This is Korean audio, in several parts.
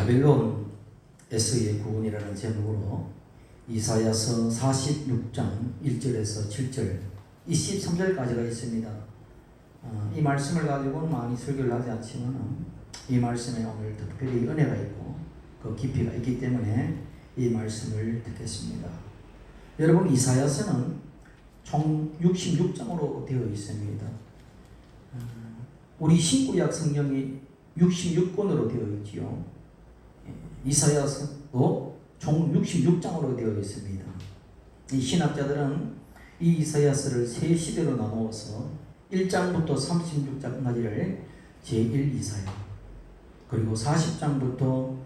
바벨론에서의 구원이라는 제목으로 이사야서 46장 1절에서 7절, 23절까지가 있습니다. 이 말씀을 가지고는 많이 설교를 하지 않지만 이 말씀에 오늘 특별히 은혜가 있고 그 깊이가 있기 때문에 이 말씀을 듣겠습니다. 여러분, 이사야서는 총 66장으로 되어 있습니다. 우리 신구약 성경이 66권으로 되어 있지요. 이사야서도 총 66장으로 되어 있습니다. 이 신학자들은 이 이사야서를 세 시대로 나누어서 1장부터 36장까지를 제1 이사야, 그리고 40장부터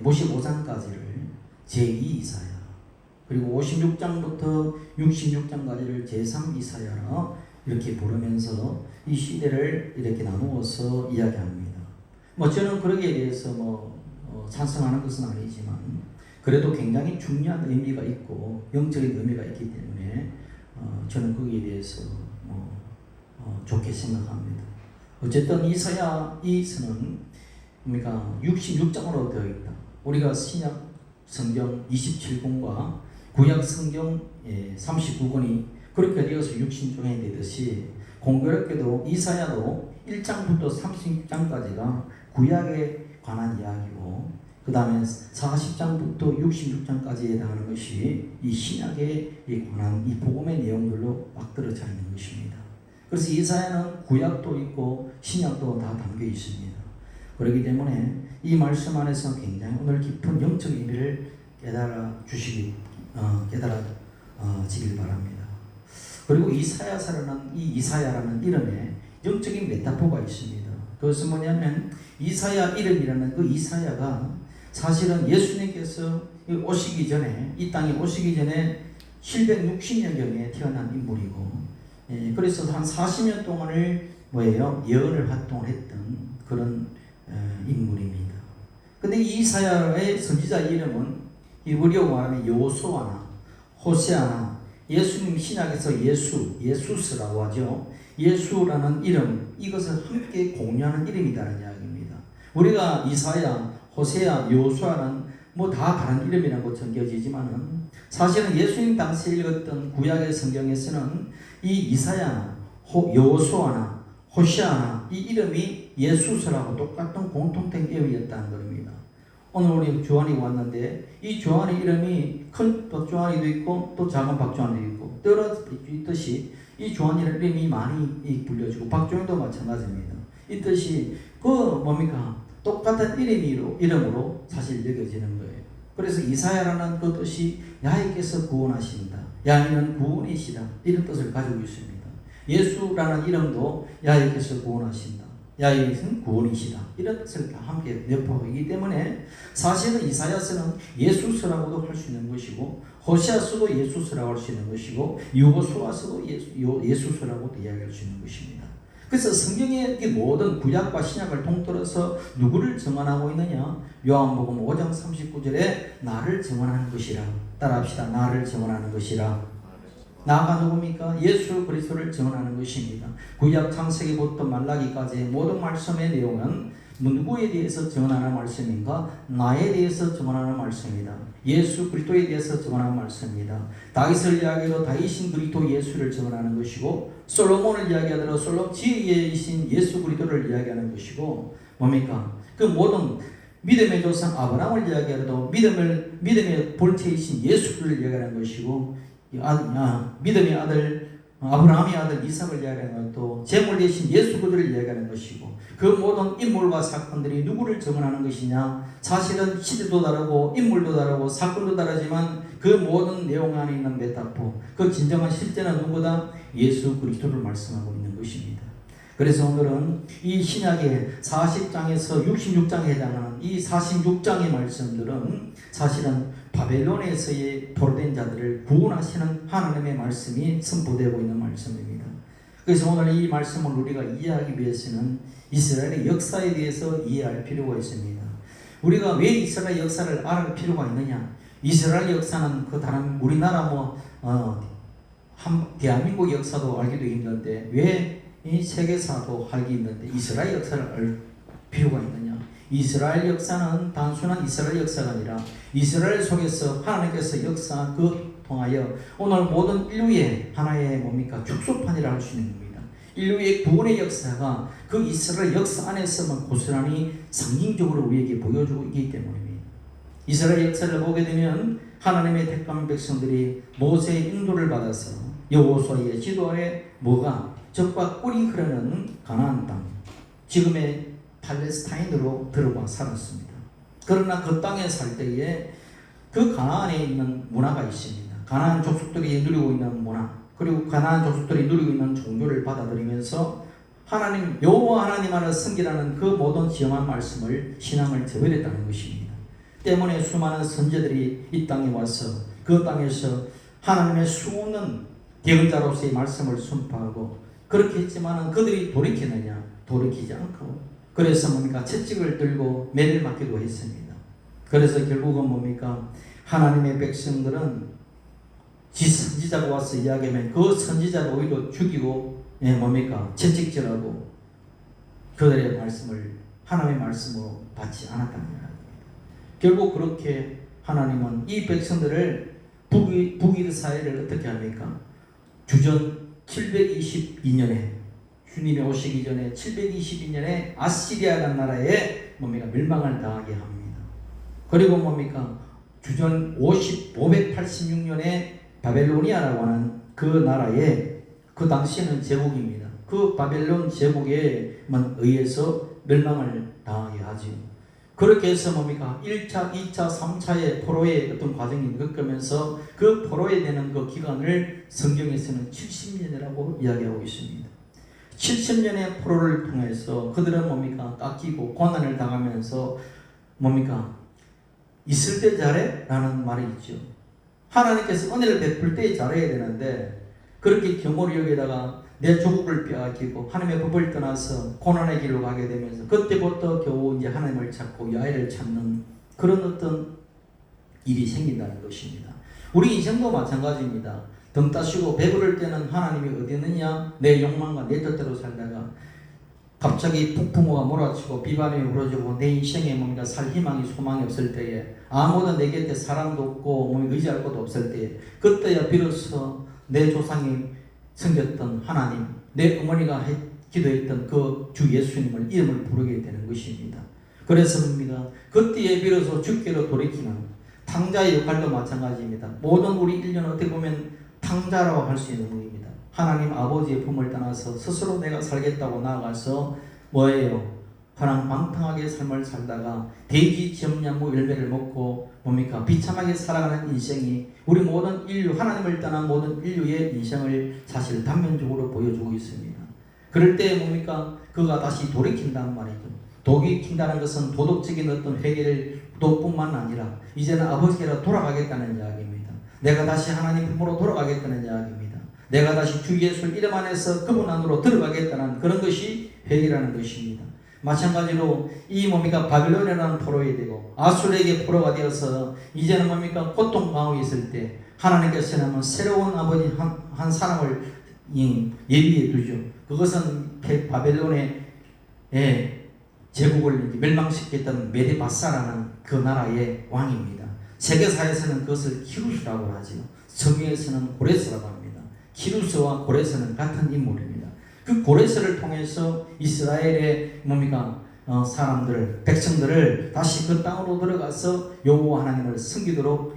55장까지를 제2 이사야, 그리고 56장부터 66장까지를 제3 이사야라 이렇게 부르면서 이 시대를 이렇게 나누어서 이야기합니다. 저는 그러기에 대해서 찬성하는 것은 아니지만 그래도 굉장히 중요한 의미가 있고 영적인 의미가 있기 때문에 저는 거기에 대해서 좋게 생각합니다. 어쨌든 이사야서는 66장으로 되어 있다. 우리가 신약 성경 27권과 구약 성경 39권이 그렇게 되어서 66장이 되듯이 공교롭게도 이사야도 1장부터 36장까지가 구약에 관한 이야기고 그 다음에 40장부터 66장까지에 해당하는 것이 이 신약에 관한 이 복음의 내용들로 막들어져 있는 것입니다. 그래서 이사야는 구약도 있고 신약도 다 담겨 있습니다. 그렇기 때문에 이 말씀 안에서 굉장히 오늘 깊은 영적 의미를 깨달아지길 바랍니다. 그리고 이사야라는 이름에 영적인 메타포가 있습니다. 그것은 뭐냐면 이사야 이름이라는 그 이사야가 사실은 예수님께서 오시기 전에, 이 땅에 오시기 전에 760년경에 태어난 인물이고, 그래서 한 40년 동안을 예언을 활동했던 그런 인물입니다. 근데 이 이사야의 선지자 이름은 우리가 말하면 여호수아나 호세아나, 예수님 신약에서 예수스라고 하죠. 예수라는 이름, 이것을 함께 공유하는 이름이라는 이야기입니다. 우리가 이사야, 호세아, 여호수아는 다 다른 이름이라고 전겨지지만은 사실은 예수님 당시에 읽었던 구약의 성경에서는 이 이사야나 여호수아나 호세아나 이 이름이 예수스라고 똑같은 공통된 이름이었다는 겁니다. 오늘 우리 조한이 왔는데 이 조한의 이름이 큰 박조한이도 있고 또 작은 박조한도 있고 있듯이 이 조한이라는 이름이 많이 불려지고 박조한도 마찬가지입니다. 이 뜻이 똑같은 이름으로 사실 여겨지는 거예요. 그래서 이사야라는 그 뜻이 야훼께서 구원하신다, 야훼는 구원이시다, 이런 뜻을 가지고 있습니다. 예수라는 이름도 야훼께서 구원하신다, 야훼는 구원이시다, 이런 뜻을 다 함께 내포하기 때문에 사실은 이사야서는 예수서라고도 할 수 있는 것이고 호세아서도 예수서라고 할 수 있는 것이고 여호수아서도 예수서라고도 이야기할 수 있는 것입니다. 그래서 성경의 모든 구약과 신약을 통틀어서 누구를 증언하고 있느냐? 요한복음 5장 39절에 나를 증언하는 것이라. 따라합시다. 나를 증언하는 것이라. 나가 누굽니까? 예수 그리스도를 증언하는 것입니다. 구약 창세기부터 말라기까지의 모든 말씀의 내용은 누구에 대해서 증언하는 말씀인가? 나에 대해서 증언하는 말씀입니다. 예수 그리스도에 대해서 증언하는 말씀입니다. 다윗을 이야기해도 다윗인 그리스도 예수를 증언하는 것이고, 솔로몬을 이야기하더라도 솔로몬 지혜이신 예수 그리스도를 이야기하는 것이고, 그 모든 믿음의 조상 아브라함을 이야기하더라도 믿음의 본체이신 예수를 이야기하는 것이고, 믿음의 아들 아브라함의 아들 이삭을 이야기하는 것도 제물 대신 예수 그리스도를 이야기하는 것이고, 그 모든 인물과 사건들이 누구를 증언하는 것이냐? 사실은 시대도 다르고 인물도 다르고 사건도 다르지만 그 모든 내용 안에 있는 메타포, 그 진정한 실제는 누구다? 예수 그리스도를 말씀하고 있는 것입니다. 그래서 오늘은 이 신약의 40장에서 66장에 해당하는 이 46장의 말씀들은 사실은 바벨론에서의 포로된 자들을 구원하시는 하나님의 말씀이 선포되고 있는 말씀입니다. 그래서 오늘 이 말씀을 우리가 이해하기 위해서는 이스라엘의 역사에 대해서 이해할 필요가 있습니다. 우리가 왜 이스라엘 역사를 알을 필요가 있느냐? 이스라엘 역사는 그 다른 우리나라 대한민국 역사도 알기도 힘든데 왜 이 세계사도 알기 힘든데 이스라엘 역사를 알 필요가 있느냐? 이스라엘 역사는 단순한 이스라엘 역사가 아니라 이스라엘 속에서 하나님께서 역사한 그 통하여 오늘 모든 인류의 하나의 뭡니까? 축소판이라 할 수 있는 겁니다. 인류의 구원의 역사가 그 이스라엘 역사 안에서만 고스란히 상징적으로 우리에게 보여주고 있기 때문입니다. 이스라엘 역사를 보게 되면 하나님의 택한 백성들이 모세의 인도를 받아서 여호수아의 지도 아래 뭐가 젖과 꿀이 흐르는 가나안 땅, 지금의 팔레스타인으로 들어와 살았습니다. 그러나 그 땅에 살 때에 그 가나안에 있는 문화가 있습니다. 가나안 족속들이 누리고 있는 문화, 그리고 가나안 족속들이 누리고 있는 종교를 받아들이면서 하나님 여호와 하나님 하나 섬기라는 그 모든 지엄한 말씀을 신앙을 저버렸다는 것입니다. 때문에 수많은 선제들이 이 땅에 와서 그 땅에서 하나님의 수없는 대언자로서의 말씀을 선포하고 그렇게 했지만은 그들이 돌이키느냐? 돌이키지 않고 그래서 뭡니까? 채찍을 들고 매를 맞기도 했습니다. 그래서 결국은 뭡니까? 하나님의 백성들은 지 선지자가 와서 이야기하면 그 선지자를 오히려 죽이고 뭡니까? 채찍질하고 그들의 말씀을 하나님의 말씀으로 받지 않았다는 겁니다. 결국 그렇게 하나님은 이 백성들을 북이스라엘을 어떻게 합니까? 주전 722년에 주님이 오시기 전에 722년에 아시리아라는 나라에 뭡니까? 멸망을 당하게 합니다. 그리고 뭡니까? 주전 586년에 바벨로니아라고 하는 그 나라에 그 당시에는 제국입니다. 그 바벨론 제국에 의해서 멸망을 당하게 하죠. 그렇게 해서 뭡니까? 1차, 2차, 3차의 포로의 어떤 과정이 겪으면서 그 포로에 되는 그 기간을 성경에서는 70년이라고 이야기하고 있습니다. 70년의 포로를 통해서 그들은 뭡니까? 깎이고 고난을 당하면서 뭡니까? 있을 때 잘해? 라는 말이 있죠. 하나님께서 은혜를 베풀 때 잘해야 되는데 그렇게 경고를 여기다가 내 조국을 빼앗기고 하나님의 법을 떠나서 고난의 길로 가게 되면서 그때부터 겨우 이제 하나님을 찾고 야훼를 찾는 그런 어떤 일이 생긴다는 것입니다. 우리 인생도 마찬가지입니다. 등 따시고 배부를 때는 하나님이 어디 있느냐? 내 욕망과 내 뜻대로 살다가 갑자기 폭풍우가 몰아치고 비바람이 불어주고 내 인생에 뭔가 살 희망이 소망이 없을 때에 아무도 내 곁에 사람도 없고 몸에 의지할 것도 없을 때에 그때야 비로소 내 조상이 섬겼던 하나님, 내 어머니가 기도했던 그 주 예수님을 이름을 부르게 되는 것입니다. 그래서 뭡니까? 그때에 비로소 주께로 돌이키는 탕자의 역할도 마찬가지입니다. 모든 우리 인류는 어떻게 보면 탕자라고 할 수 있는 분입니다. 하나님 아버지의 품을 떠나서 스스로 내가 살겠다고 나아가서 뭐예요? 파랑망탕하게 삶을 살다가 돼지 지엄나무 열매를 먹고 뭡니까? 비참하게 살아가는 인생이 우리 모든 인류, 하나님을 떠난 모든 인류의 인생을 사실 단면적으로 보여주고 있습니다. 그럴 때 뭡니까? 그가 다시 돌이킨다는 말이죠. 돌이킨다는 것은 도덕적인 어떤 회개를 도뿐만 아니라 이제는 아버지께로 돌아가겠다는 이야기입니다. 내가 다시 하나님 품으로 돌아가겠다는 이야기입니다. 내가 다시 주 예수 이름 안에서 그분 안으로 들어가겠다는 그런 것이 회개라는 것입니다. 마찬가지로 이 뭡니까? 바빌론이라는 포로에 되고 아수르에게 포로가 되어서 이제는 뭡니까? 고통 가운데 있을 때 하나님께서는 새로운 아버지 한 사람을 예비해 두죠. 그것은 바벨론의 제국을 멸망시켰던 메데바사라는 그 나라의 왕입니다. 세계사에서는 그것을 키루스라고 하죠. 성경에서는 고레스라고 합니다. 키루스와 고레스는 같은 인물입니다. 그 고레스를 통해서 이스라엘의 뭡니까? 사람들, 백성들을 다시 그 땅으로 들어가서 여호와 하나님을 섬기도록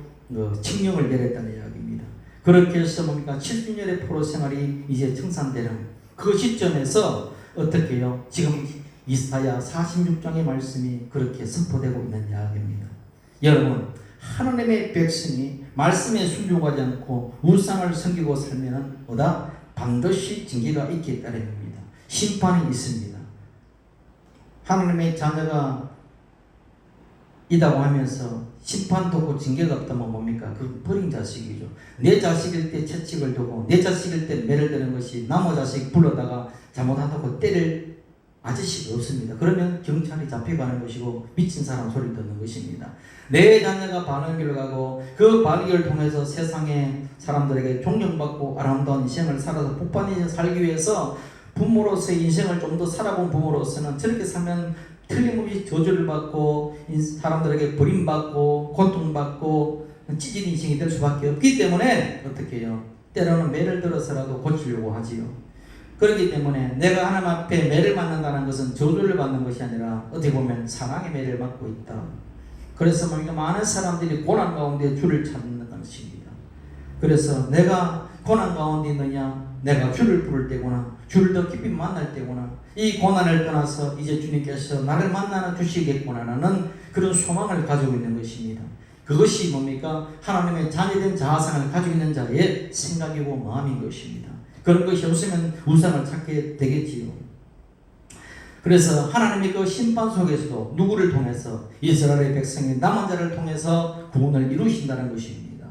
칙령을 내렸다는 이야기입니다. 그렇게 해서 뭡니까? 70년의 포로 생활이 이제 청산되는 그 시점에서 어떻게 해요? 지금 이사야 46장의 말씀이 그렇게 선포되고 있는 이야기입니다. 여러분, 하나님의 백성이 말씀에 순종하지 않고 우상을 섬기고 살면은 뭐다? 반드시 징계가 있기 따름입니다. 심판이 있습니다. 하나님의 자녀가 이다고 하면서 심판도 없고 징계가 없다면 뭡니까? 그 버린 자식이죠. 내 자식일 때 채찍을 두고 내 자식일 때 매를 드는 것이 남의 자식 불러다가 잘못한다고 때릴 아저씨가 없습니다. 그러면 경찰이 잡혀가는 것이고 미친 사람 소리 듣는 것입니다. 내 자녀가 바른 길을 가고 그 바른 길을 통해서 세상의 사람들에게 존경받고 아름다운 인생을 살아서 복받는 인생 살기 위해서 부모로서의 인생을 좀 더 살아본 부모로서는 저렇게 살면 틀림없이 저주를 받고 사람들에게 버림받고 고통받고 찢어진 인생이 될 수밖에 없기 때문에 어떻게 해요? 때로는 매를 들어서라도 고치려고 하지요. 그렇기 때문에 내가 하나님 앞에 매를 맞는다는 것은 저주를 받는 것이 아니라 어떻게 보면 사랑의 매를 맞고 있다. 그래서 많은 사람들이 고난 가운데 주를 찾는 것입니다. 그래서 내가 고난 가운데 있느냐? 내가 주를 부를 때구나. 주를 더 깊이 만날 때구나. 이 고난을 떠나서 이제 주님께서 나를 만나 주시겠구나라는 그런 소망을 가지고 있는 것입니다. 그것이 뭡니까? 하나님의 자녀된 자아상을 가지고 있는 자의 생각이고 마음인 것입니다. 그런 것이 없으면 우상을 찾게 되겠지요. 그래서 하나님의 그 심판 속에서도 누구를 통해서 이스라엘의 백성의 남은 자를 통해서 구원을 이루신다는 것입니다.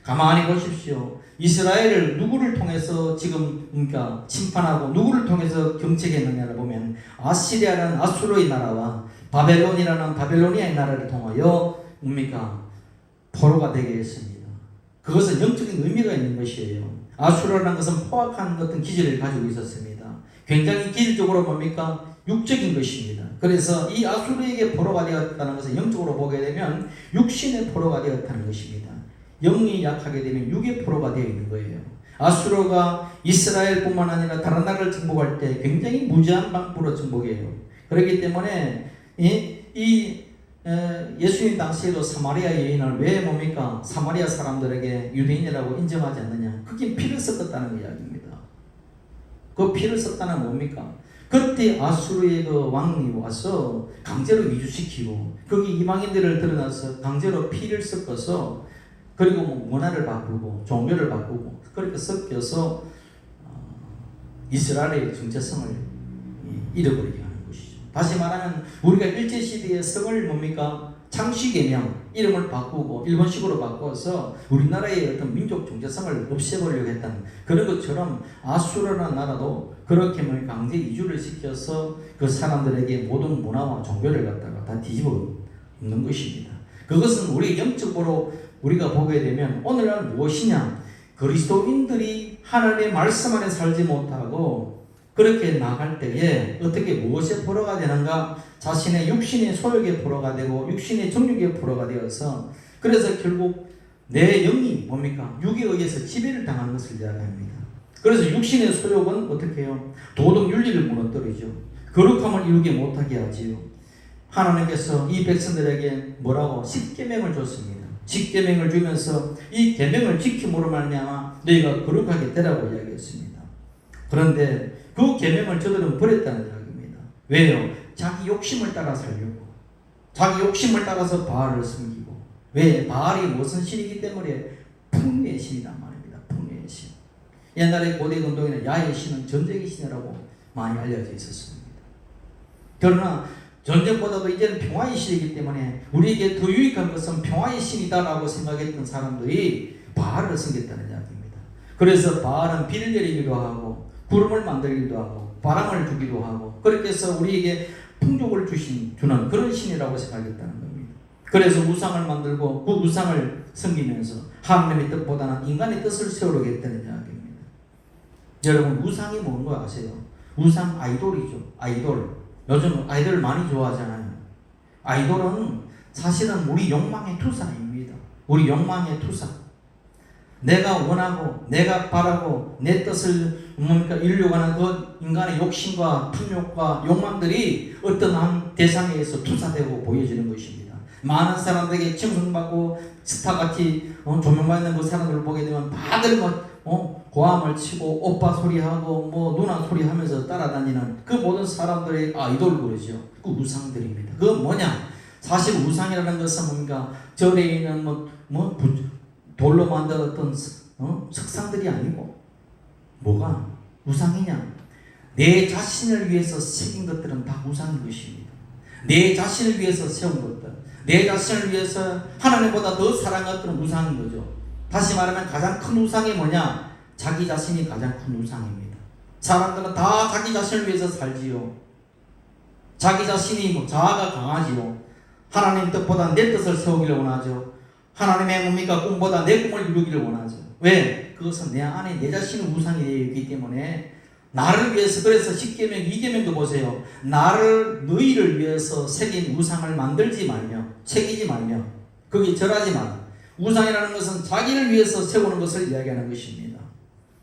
가만히 보십시오. 이스라엘을 누구를 통해서 지금 그러니까 심판하고 누구를 통해서 경책했느냐를 보면 아시리아라는 아수르의 나라와 바벨론이라는 바벨로니아의 나라를 통하여 뭡니까? 포로가 되게 했습니다. 그것은 영적인 의미가 있는 것이에요. 아수르라는 것은 포악한 어떤 기질을 가지고 있었습니다. 굉장히 기질적으로 뭡니까? 육적인 것입니다. 그래서 이 아수르에게 포로가 되었다는 것은 영적으로 보게 되면 육신의 포로가 되었다는 것입니다. 영이 약하게 되면 육의 포로가 되어 있는 거예요. 아수르가 이스라엘뿐만 아니라 다른 나라를 정복할 때 굉장히 무지한 방법으로 정복해요. 그렇기 때문에 예수님 당시에도 사마리아 여인을 왜 뭡니까? 사마리아 사람들에게 유대인이라고 인정하지 않느냐? 그게 피를 섞었다는 이야기입니다. 그 피를 섞다는 뭡니까? 그때 아수르의 그 왕이 와서 강제로 이주시키고 거기 이방인들을 드러나서 강제로 피를 섞어서 그리고 문화를 바꾸고 종교를 바꾸고 그렇게 섞여서 이스라엘의 정체성을 잃어버리게 하는 것이죠. 다시 말하면 우리가 일제시대의 성을 뭡니까? 창씨개명 이름을 바꾸고 일본식으로 바꿔서 우리나라의 어떤 민족 정체성을 없애버리려고 했다는 그런 것처럼 아수르라는 나라도 그렇게 강제 이주를 시켜서 그 사람들에게 모든 문화와 종교를 갖다가 다 뒤집어 놓는 것입니다. 그것은 우리 영적으로 우리가 보게 되면 오늘날 무엇이냐? 그리스도인들이 하나님의 말씀 안에 살지 못하고 그렇게 나갈 때에 어떻게 무엇에 포로가 되는가? 자신의 육신의 소욕에 포로가 되고 육신의 정욕에 포로가 되어서 그래서 결국 내 영이 뭡니까? 육에 의해서 지배를 당하는 것을 이야기합니다. 그래서 육신의 소욕은 어떻게 해요? 도덕 윤리를 무너뜨리죠. 거룩함을 이루게 못하게 하지요. 하나님께서 이 백성들에게 뭐라고? 10계명을 줬습니다. 10계명을 주면서 이 계명을 지킴으로 말미암아 너희가 거룩하게 되라고 이야기했습니다. 그런데 그 계명을 저들은 버렸다는 이야기입니다. 왜요? 자기 욕심을 따라 살려고. 자기 욕심을 따라서 바알을 섬기고. 왜? 바알이 무슨 신이기 때문에 풍요의 신이란 말입니다. 풍요의 신. 옛날에 고대 운동에는 야의 신은 전쟁의 신이라고 많이 알려져 있었습니다. 그러나 전쟁보다도 이제는 평화의 신이기 때문에 우리에게 더 유익한 것은 평화의 신이다라고 생각했던 사람들이 바알을 섬겼다는 이야기입니다. 그래서 바알은 비를 내리기도 하고 구름을 만들기도 하고 바람을 주기도 하고 그렇게 해서 우리에게 풍족을 주는 그런 신이라고 생각했다는 겁니다. 그래서 우상을 만들고 그 우상을 섬기면서 하나님의 뜻보다는 인간의 뜻을 세우려고 했다는 이야기입니다. 여러분 우상이 뭔가 아세요? 우상 아이돌이죠. 아이돌. 요즘 아이돌 많이 좋아하잖아요. 아이돌은 사실은 우리 욕망의 투사입니다. 우리 욕망의 투사. 내가 원하고 내가 바라고 내 뜻을 이루려고 하는 그 인간의 욕심과 탐욕과 욕망들이 어떤 한 대상에 의해서 투사되고 보여지는 것입니다. 많은 사람들에게 칭송받고 스타같이 조명받는 그 사람들을 보게 되면 다들 고함을 치고 오빠 소리하고 누나 소리하면서 따라다니는 그 모든 사람들의 아이돌 그러죠. 그 우상들입니다. 그건 뭐냐? 사실 우상이라는 것은 뭔가 절에 있는 돌로 만든 어떤 석상들이 아니고 뭐가 우상이냐? 내 자신을 위해서 새긴 것들은 다 우상인 것입니다. 내 자신을 위해서 세운 것들, 내 자신을 위해서 하나님보다 더 사랑한 것들은 우상인 거죠. 다시 말하면 가장 큰 우상이 뭐냐? 자기 자신이 가장 큰 우상입니다. 사람들은 다 자기 자신을 위해서 살지요. 자기 자신이 자아가 강하지요. 하나님 뜻보다 내 뜻을 세우기를 원하죠. 하나님의 뭡니까? 꿈보다 내 꿈을 이루기를 원하죠. 왜? 그것은 내 안에 내 자신의 우상이 되어 있기 때문에 나를 위해서, 그래서 10계명 2계명도 보세요. 너희를 위해서 새긴 우상을 만들지 말며 새기지 말며 거기 절하지 마라. 우상이라는 것은 자기를 위해서 세우는 것을 이야기하는 것입니다.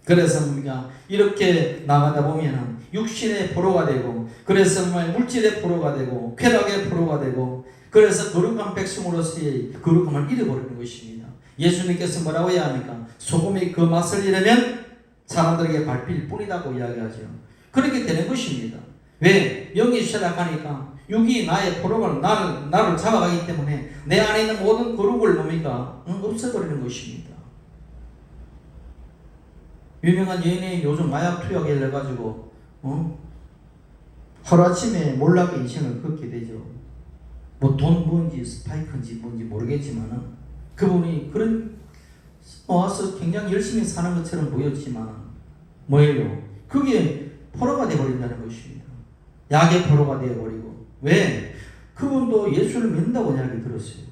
그래서 우리가 이렇게 나가다 보면은 육신의 포로가 되고, 그래서 물질의 포로가 되고, 쾌락의 포로가 되고, 그래서 거룩한 백성으로서의 거룩함을 잃어버리는 것입니다. 예수님께서 뭐라고 해야 합니까? 소금이 그 맛을 잃으면 사람들에게 밟힐 뿐이라고 이야기하죠. 그렇게 되는 것입니다. 왜? 영이 쇠락하니까 육이 나의 포로가 나를 잡아가기 때문에 내 안에 있는 모든 거룩을 뭡니까? 없애버리는 것입니다. 유명한 여인이 요즘 마약 투약을 해가지고 하루아침에 몰락의 인생을 걷게 되죠. 뭐 돈 뭔지 스파이크인지 뭔지 모르겠지만은 그분이 그런 와서 굉장히 열심히 사는 것처럼 보였지만 뭐예요? 그게 포로가 되어버린다는 것입니다. 약의 포로가 되어버리고. 왜? 그분도 예수를 믿는다고 이야기 들었어요.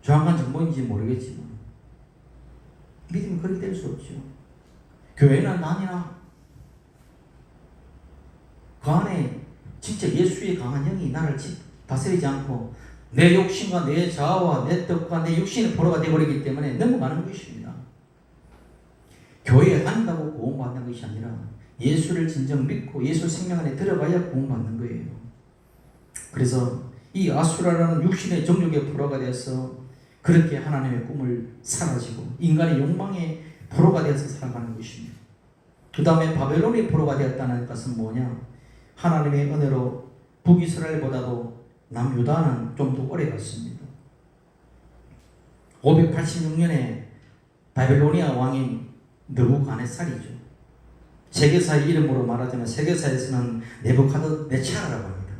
정확한 정보인지 모르겠지만 믿음이 그렇게 될 수 없죠. 교회나 난이나 그 안에 진짜 예수의 강한 영이 나를 다스리지 않고 내 욕심과 내 자아와 내 뜻과 내 육신의 포로가 되어버리기 때문에 넘어가는 것입니다. 교회에 다닌다고 구원받는 것이 아니라 예수를 진정 믿고 예수 생명 안에 들어가야 구원받는 거예요. 그래서 이 아수라라는 육신의 정욕의 포로가 되어서 그렇게 하나님의 꿈을 사라지고 인간의 욕망의 포로가 되어서 살아가는 것입니다. 그 다음에 바벨론의 포로가 되었다는 것은 뭐냐? 하나님의 은혜로 북이스라엘보다도 남유다는 좀 더 오래 갔습니다. 586년에 바벨로니아 왕인 느부갓네살이죠. 세계사의 이름으로 말하자면 세계사에서는 네부카드네차라고 합니다.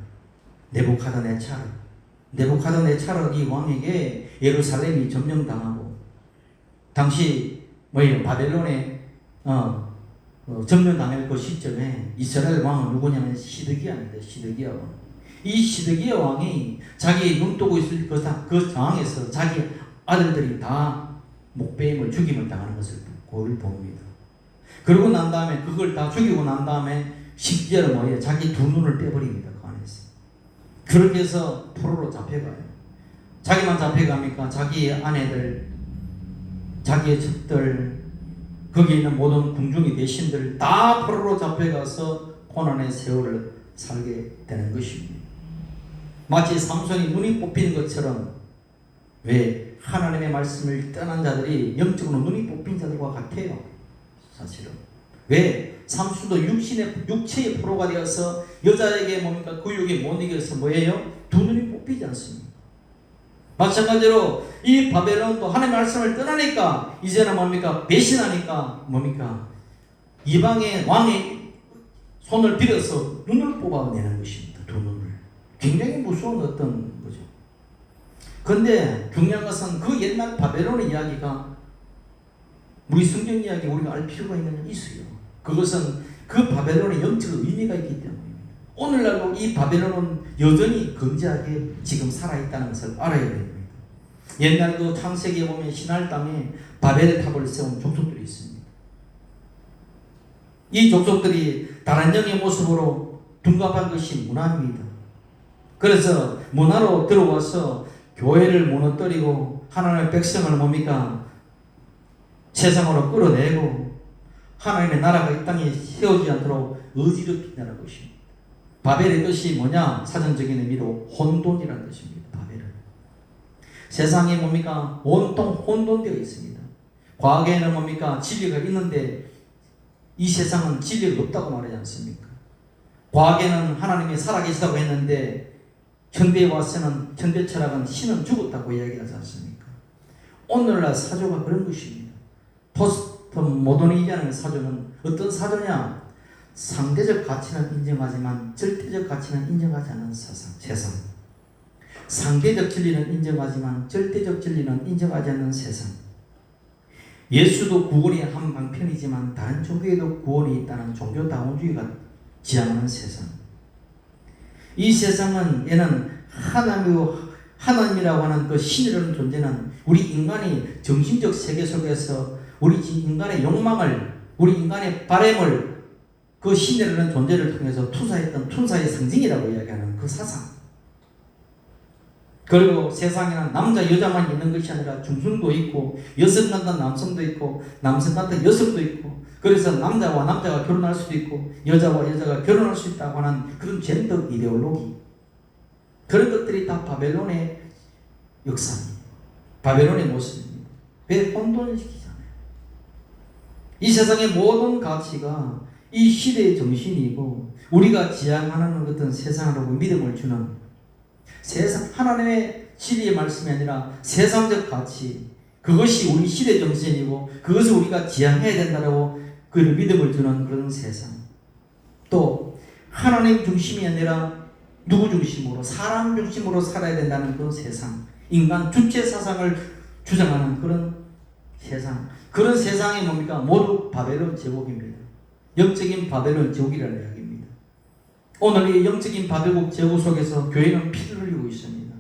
네부카드네차르 이 왕에게 예루살렘이 점령당하고 당시 바벨론에 점령당할 그 시점에 이스라엘 왕은 누구냐면 시드기야입니다. 시드기야 왕. 이 시드기야 왕이 자기 눈뜨고 있을 그 상황에서 자기 아들들이 다 목배임을 죽임을 당하는 것을 봅니다. 그러고 난 다음에 그걸 다 죽이고 난 다음에 심지어는 자기 두 눈을 떼버립니다. 그 안에서. 그렇게 해서 포로로 잡혀가요. 자기만 잡혀갑니까? 자기의 아내들, 자기의 첩들, 거기에 있는 모든 궁중의 대신들 다 포로로 잡혀가서 고난의 세월을 살게 되는 것입니다. 마치 삼손이 눈이 뽑힌 것처럼, 왜? 하나님의 말씀을 떠난 자들이 영적으로 눈이 뽑힌 자들과 같아요. 사실은. 왜? 삼손도 육체의 포로가 되어서 여자에게 뭡니까? 그 육에 못 이겨서 뭐예요? 두 눈이 뽑히지 않습니다. 마찬가지로 이 바벨론도 하나님의 말씀을 떠나니까 이제는 뭡니까? 배신하니까 뭡니까? 이방의 왕의 손을 빌어서 눈을 뽑아내는 것입니다. 두 눈을. 굉장히 무서운 어떤 거죠. 그런데 중요한 것은 그 옛날 바벨론의 이야기가 우리 성경 이야기 우리가 알 필요가 있어요. 그것은 그 바벨론의 영적 의미가 있기 때문입니다. 오늘날도 이 바벨론은 여전히 건재하게 지금 살아있다는 것을 알아야 됩니다. 옛날 그 창세기에 보면 신할 땅에 바벨 탑을 세운 족속들이 있습니다. 이 족속들이 다른 영의 모습으로 둔갑한 것이 문화입니다. 그래서 문화로 들어와서 교회를 무너뜨리고 하나님의 백성을 뭡니까? 세상으로 끌어내고 하나님의 나라가 이 땅에 세워지지 않도록 어지럽힌다는 것입니다. 바벨의 뜻이 뭐냐? 사전적인 의미로 혼돈이라는 뜻입니다. 바벨은. 세상이 뭡니까? 온통 혼돈되어 있습니다. 과거에는 뭡니까? 진리가 있는데 이 세상은 진리가 없다고 말하지 않습니까? 과거에는 하나님이 살아계시다고 했는데 현대에 와서는 현대 철학은 신은 죽었다고 이야기하지 않습니까? 오늘날 사조가 그런 것입니다. 포스트 모더니즘의 사조는 어떤 사조냐? 상대적 가치는 인정하지만 절대적 가치는 인정하지 않는 세상. 상대적 진리는 인정하지만 절대적 진리는 인정하지 않는 세상. 예수도 구원이 한 방편이지만 다른 종교에도 구원이 있다는 종교다원주의가 지향하는 세상. 이 세상은 얘는 하나님이라고 하는 그 신이라는 존재는 우리 인간이 정신적 세계 속에서 우리 인간의 욕망을, 우리 인간의 바램을 그 신이라는 존재를 통해서 투사했던 투사의 상징이라고 이야기하는 그 사상. 그리고 세상에는 남자 여자만 있는 것이 아니라 중성도 있고 여성 같은 남성도 있고 남성 같은 여성도 있고 그래서 남자와 남자가 결혼할 수도 있고 여자와 여자가 결혼할 수 있다고 하는 그런 젠더 이데올로기, 그런 것들이 다 바벨론의 역사입니다. 바벨론의 모습입니다. 왜 혼돈시키잖아요. 이 세상의 모든 가치가 이 시대의 정신이고 우리가 지향하는 어떤 세상으로 믿음을 주는 세상, 하나님의 진리의 말씀이 아니라 세상적 가치, 그것이 우리 시대 정신이고 그것을 우리가 지향해야 된다고 그 믿음을 주는 그런 세상. 또 하나님 중심이 아니라 누구 중심으로, 사람 중심으로 살아야 된다는 그런 세상, 인간 주체 사상을 주장하는 그런 세상, 그런 세상이 뭡니까? 모두 바벨론 제국입니다. 영적인 바벨론 제국이라는 이야기입니다. 오늘 이 영적인 바벨론 제국 속에서 교회는 피를 흘리고 있습니다.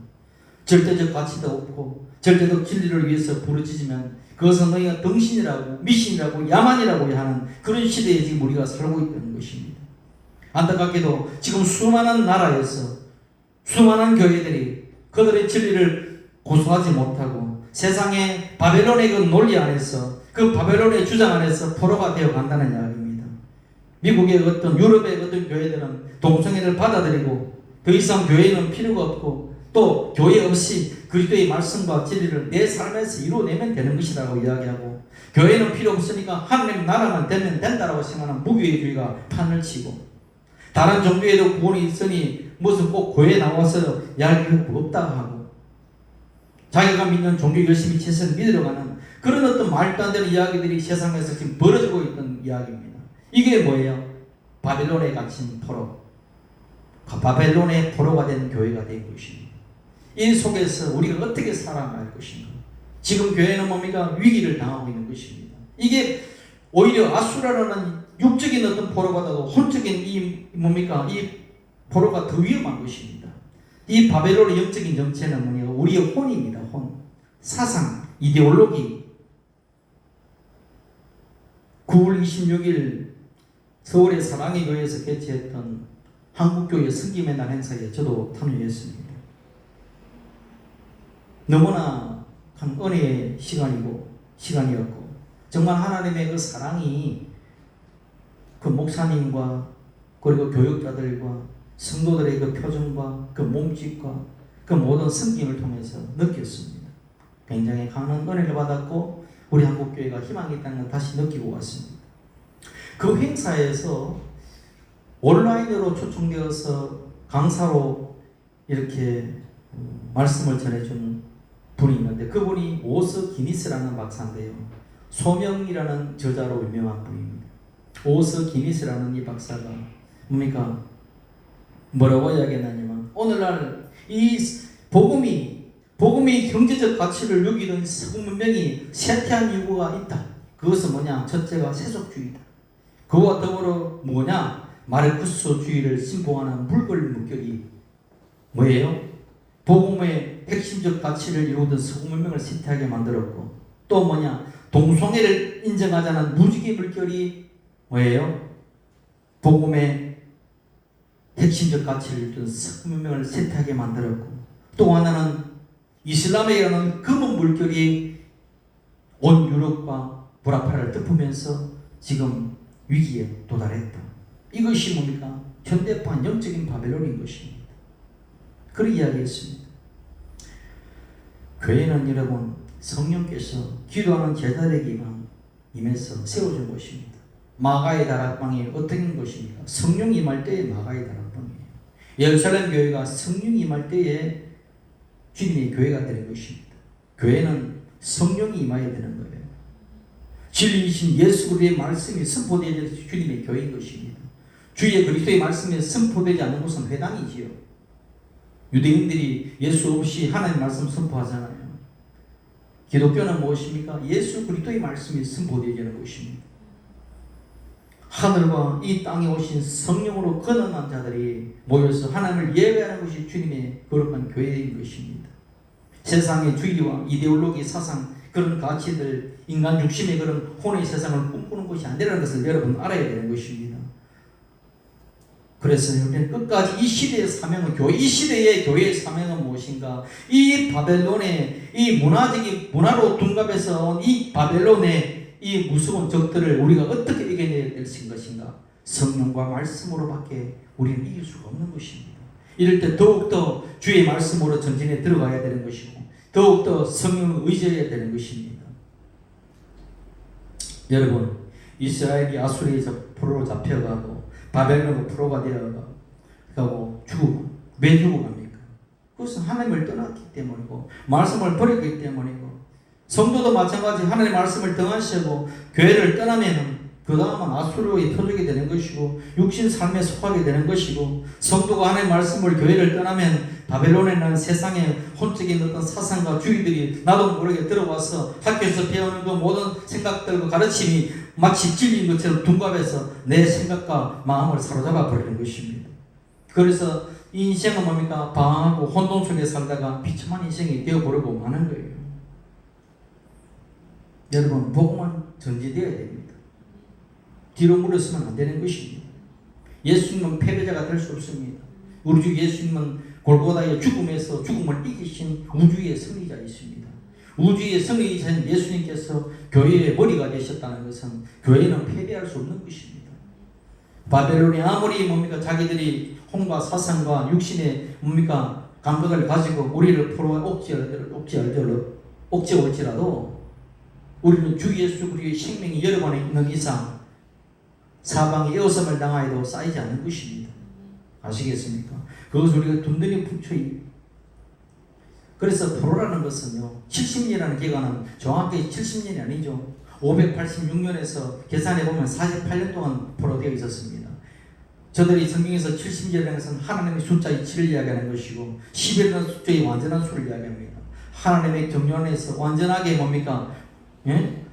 절대적 가치도 없고 절대적 진리를 위해서 부르짖으면 그것은 너희가 덩신이라고 미신이라고 야만이라고 하는 그런 시대에 지금 우리가 살고 있다는 것입니다. 안타깝게도 지금 수많은 나라에서 수많은 교회들이 그들의 진리를 고수하지 못하고 세상의 바벨론의 그 논리 안에서 그 바벨론의 주장 안에서 포로가 되어 간다는 이야기입니다. 미국의 어떤 유럽의 어떤 교회들은 동성애를 받아들이고 더 이상 교회는 필요가 없고 또 교회 없이 그리스도의 말씀과 진리를 내 삶에서 이루어내면 되는 것이라고 이야기하고 교회는 필요 없으니까 하나님 나라만 되면 된다라고 생각하는 무교회주의가 판을 치고 다른 종교에도 구원이 있으니 무슨 꼭 교회에 나와서 이야기할 거 없다 하고 자기가 믿는 종교 열심히 최선을 믿으러 가는 그런 어떤 말도 안 되는 이야기들이 세상에서 지금 벌어지고 있는 이야기입니다. 이게 뭐예요? 바벨론에 갇힌 포로, 바벨론의 포로가 된 교회가 된 것입니다. 이 속에서 우리가 어떻게 살아갈 것인가? 지금 교회는 뭡니까? 위기를 당하고 있는 것입니다. 이게 오히려 아수라라는 육적인 어떤 포로보다도 혼적인 이 뭡니까? 이 포로가 더 위험한 것입니다. 이 바벨론의 영적인 정체는 뭐냐? 우리의 혼입니다. 혼, 사상, 이데올로기. 9월 26일 서울의 사랑의 교회에서 개최했던 한국교회 승김의 날 행사에 저도 참여했습니다. 너무나 큰 은혜의 시간이었고 정말 하나님의 그 사랑이 그 목사님과 그리고 교육자들과 성도들의 그 표정과 그 몸짓과 그 모든 섬김을 통해서 느꼈습니다. 굉장히 강한 은혜를 받았고 우리 한국교회가 희망이 있다는 걸 다시 느끼고 왔습니다. 그 행사에서 온라인으로 초청되어서 강사로 이렇게 말씀을 전해주는 분이 있는데 그분이 오스 기니스라는 박사인데요. 소명이라는 저자로 유명한 분입니다. 오스 기니스라는 이 박사가 뭡니까? 뭐라고 이야기했냐면 오늘날 이 복음이 경제적 가치를 여기는 서구 문명이 쇠퇴한 이유가 있다. 그것은 뭐냐? 첫째가 세속주의다. 그와 더불어 뭐냐? 마르크스주의를 신봉하는 물결이 뭐예요? 복음의 핵심적 가치를 이루던 서구 문명을 쇠퇴하게 만들었고 또 뭐냐? 동성애를 인정하자는 무지개 물결이 뭐예요? 복음의 핵심적 가치를 이루던 서구 문명을 쇠퇴하게 만들었고 또 하나는 이슬람이라는 검은 물결이 온 유럽과 불아파를 덮으면서 지금 위기에 도달했다. 이것이 뭡니까? 현대판 영적인 바벨론인 것입니다. 그런 이야기했습니다. 교회는 여러분 성령께서 기도하는 제자에게가 임해서 세워진 것입니다. 마가의 다락방이 어떤 것입니까? 성령 임할 때에 마가의 다락방이에요. 예루살렘 교회가 성령 임할 때에 주님의 교회가 되는 것입니다. 교회는 성령이 임해야 되는 거예요. 진리이신 예수 그리스도의 말씀이 선포되어야 주님의 교회인 것입니다. 주의 그리스도의 말씀이 선포되지 않는 곳은 회당이지요. 유대인들이 예수 없이 하나님의 말씀 선포하잖아요. 기독교는 무엇입니까? 예수 그리스도의 말씀이 선포되어지는 것입니다. 하늘과 이 땅에 오신 성령으로 건너난 자들이 모여서 하나님을 예배하는 것이 주님의 거룩한 교회인 것입니다. 세상의 주의와 이데올로기 사상 그런 가치들 인간 중심의 그런 혼의 세상을 꿈꾸는 것이 아니라는 것을 여러분 알아야 되는 것입니다. 그래서 우리는 끝까지 이 시대의 사명은 이 시대의 교회의 사명은 무엇인가? 이 바벨론의 이 문화로 둔갑해서 온 이 바벨론의 이 무서운 적들을 우리가 어떻게 이겨내야 될 것인가? 성령과 말씀으로밖에 우리는 이길 수가 없는 것입니다. 이럴 때 더욱더 주의 말씀으로 전진에 들어가야 되는 것이고 더욱더 성령을 의지해야 되는 것입니다. 여러분, 이스라엘이 아수리에 포로로 잡혀가고 바벨론으로 포로가 되어가고 죽고 왜 죽어갑니까? 그것은 하나님을 떠났기 때문이고 말씀을 버렸기 때문이고 성도도 마찬가지 하나님의 말씀을 등한시하고 교회를 떠나면 그 다음은 아수르의 표적이 되는 것이고 육신 삶에 속하게 되는 것이고 성도가 하나님의 말씀을 교회를 떠나면 바벨론에 있는 세상의 혼적인 어떤 사상과 주의들이 나도 모르게 들어와서 학교에서 배우는 그 모든 생각들과 가르침이 마치 진리인 것처럼 둔갑해서 내 생각과 마음을 사로잡아 버리는 것입니다. 그래서 이 인생은 뭡니까? 방황하고 혼돈 속에 살다가 비참한 인생이 되어버리고 마는 거예요. 여러분, 복음은 전제되어야 됩니다. 뒤로 물러서면 안 되는 것입니다. 예수님은 패배자가 될 수 없습니다. 우리 주 예수님은 골고다의 죽음에서 죽음을 이기신 우주의 승리자이십니다. 우주의 승리자인 예수님께서 교회의 머리가 되셨다는 것은 교회는 패배할 수 없는 것입니다. 바벨론이 아무리 자기들이 혼과 사상과 육신의 감각을 가지고 우리를 포로 억제할지라도 우리는 주 예수 그리스도의 생명이 여러 번에 있는 이상 사방에 에워섬을 당하여도 쌓이지 않는 것입니다. 아시겠습니까? 그것을 우리가 든든히 붙여야. 그래서 포로라는 것은요, 70년이라는 기간은 정확히 70년이 아니죠. 586년에서 계산해보면 48년 동안 포로되어 있었습니다. 저들이 성경에서 70년이라는 것은 하나님의 숫자의 7을 이야기하는 것이고 11이라는 숫자의 완전한 수를 이야기합니다. 하나님의 경륜에서 완전하게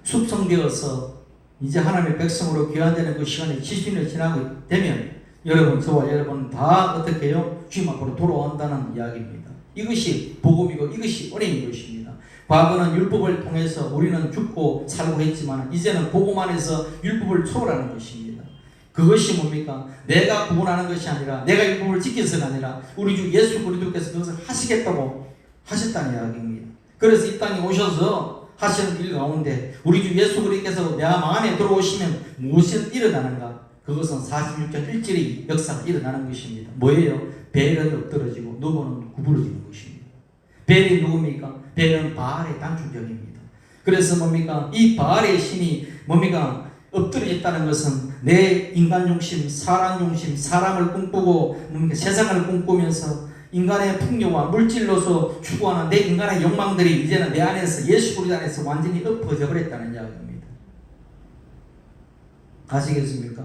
숙성되어서 이제 하나님의 백성으로 귀환되는 그 시간이 70년이 지나고 되면 여러분, 저와 여러분 다 어떻게 해요? 주님 앞으로 돌아온다는 이야기입니다. 이것이 복음이고 이것이 은혜인 것입니다. 과거는 율법을 통해서 우리는 죽고 살고 했지만 이제는 복음 안에서 율법을 초월하는 것입니다. 그것이 뭡니까? 내가 구원하는 것이 아니라 내가 율법을 지켜서가 아니라 우리 주 예수 그리스도께서 그것을 하시겠다고 하셨다는 이야기입니다. 그래서 이 땅에 오셔서 하시는 일 가운데 우리 주 예수 그리스도께서 내 마음에 들어오시면 무엇이 일어나는가? 그것은 46절 1절의 역사가 일어나는 것입니다. 뭐예요? 벨은 엎드러지고 누구는 구부러지는 것입니다. 벨이 누굽니까? 벨은 바알의 단축적입니다. 그래서 뭡니까? 이 바알의 신이 뭡니까? 엎드려졌다는 것은 내 인간 중심, 사람 중심, 사람을 꿈꾸고 세상을 꿈꾸면서 인간의 풍요와 물질로서 추구하는 내 인간의 욕망들이 이제는 내 안에서 예수 그리스도 안에서 완전히 엎어져 버렸다는 이야기입니다. 아시겠습니까?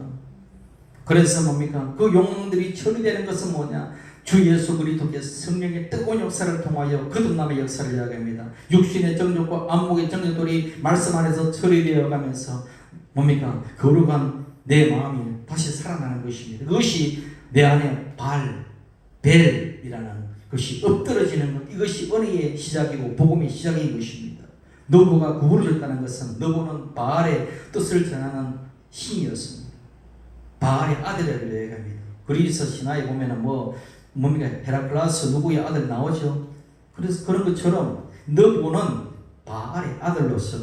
그래서 뭡니까? 그 욕망들이 처리되는 것은 뭐냐? 주 예수 그리스도께서 성령의 뜨거운 역사를 통하여 거듭남의 역사를 이야기합니다. 육신의 정욕과 안목의 정욕들이 말씀 안에서 처리되어 가면서 뭡니까? 거룩한 내 마음이 다시 살아나는 것입니다. 그것이 내 안에 벨이라는 것이 엎드러지는 것, 이것이 은혜의 시작이고 복음의 시작인 것입니다. 너보가 구부러졌다는 것은 너보는 바알의 뜻을 전하는 신이었습니다. 바알의 아들이라고 얘기합니다. 그리스 신화에 보면은 뭡니까? 헤라클라스 누구의 아들 나오죠. 그래서 그런 것처럼 너보는 바알의 아들로서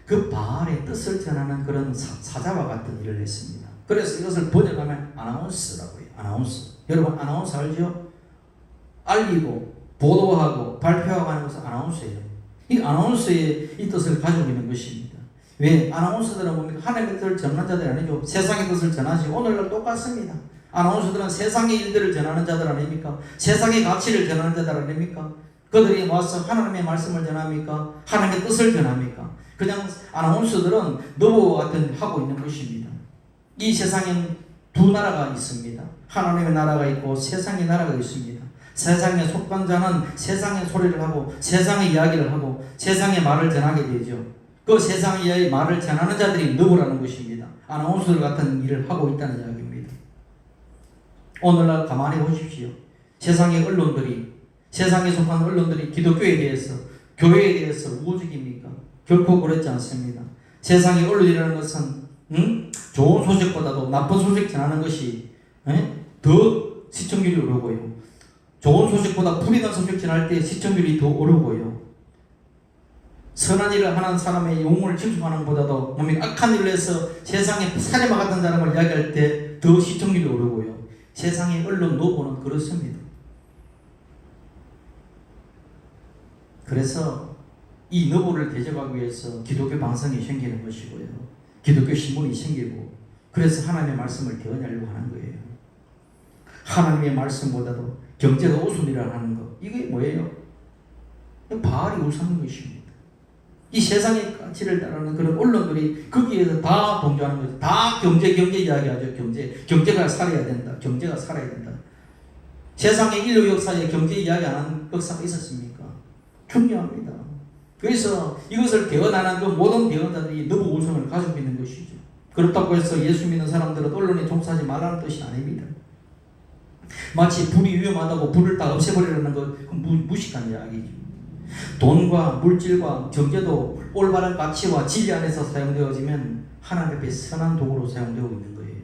그 바알의 뜻을 전하는 그런 사자와 같은 일을 했습니다. 그래서 이것을 번역하면 아나운스라고 해요. 아나운스. 여러분 아나운스 알죠? 알리고 보도하고 발표하고 하는 것은 아나운스예요. 이 아나운스의 이 뜻을 가지고 있는 것입니다. 왜? 아나운서들은 뭡니까? 하나님의 뜻을 전하는 자들 아니죠. 세상의 뜻을 전하지. 오늘날 똑같습니다. 아나운서들은 세상의 일들을 전하는 자들 아닙니까? 세상의 가치를 전하는 자들 아닙니까? 그들이 와서 하나님의 말씀을 전합니까? 하나님의 뜻을 전합니까? 그냥 아나운서들은 너와 같은 하고 있는 것입니다. 이 세상엔 두 나라가 있습니다. 하나님의 나라가 있고 세상의 나라가 있습니다. 세상의 속한 자는 세상의 소리를 하고 세상의 이야기를 하고 세상의 말을 전하게 되죠. 그 세상의 말을 전하는 자들이 누구라는 것입니다. 아나운서들 같은 일을 하고 있다는 이야기입니다. 오늘날 가만히 보십시오. 세상의 언론들이, 세상에 속한 언론들이 기독교에 대해서, 교회에 대해서 우호적입니까? 결코 그렇지 않습니다. 세상의 언론이라는 것은 좋은 소식보다도 나쁜 소식 전하는 것이 더 시청률이 오르고요. 좋은 소식보다 불이한 소식 전할 때 시청률이 더 오르고요. 선한 일을 하는 사람의 영혼을 증축하는 것보다도 몸이 악한 일을 해서 세상에 사례와 같은 사람을 이야기할 때 더 시청률이 오르고요. 세상의 언론 노보는 그렇습니다. 그래서 이 노보를 대적하기 위해서 기독교 방송이 생기는 것이고요. 기독교 신문이 생기고, 그래서 하나님의 말씀을 대언하려고 하는 거예요. 하나님의 말씀보다도 경제가 우선이라 하는 것, 이게 뭐예요? 바알이 우선인 것입니다. 이 세상의 가치를 따르는 그런 언론들이 거기에서 다 동조하는 거죠. 다 경제 이야기하죠. 경제가 살아야 된다. 경제가 살아야 된다. 세상의 인류 역사에 경제 이야기 안 하는 역사가 있었습니까? 중요합니다. 그래서 이것을 대언하는 그 모든 대언자들이 너무 우성을 가지고 있는 것이죠. 그렇다고 해서 예수 믿는 사람들은 언론에 종사하지 말라는 뜻이 아닙니다. 마치 불이 위험하다고 불을 다 없애버리려는 것, 무식한 이야기죠. 돈과 물질과 경제도 올바른 가치와 진리 안에서 사용되어지면 하나님 앞에 선한 도구로 사용되고 있는 거예요.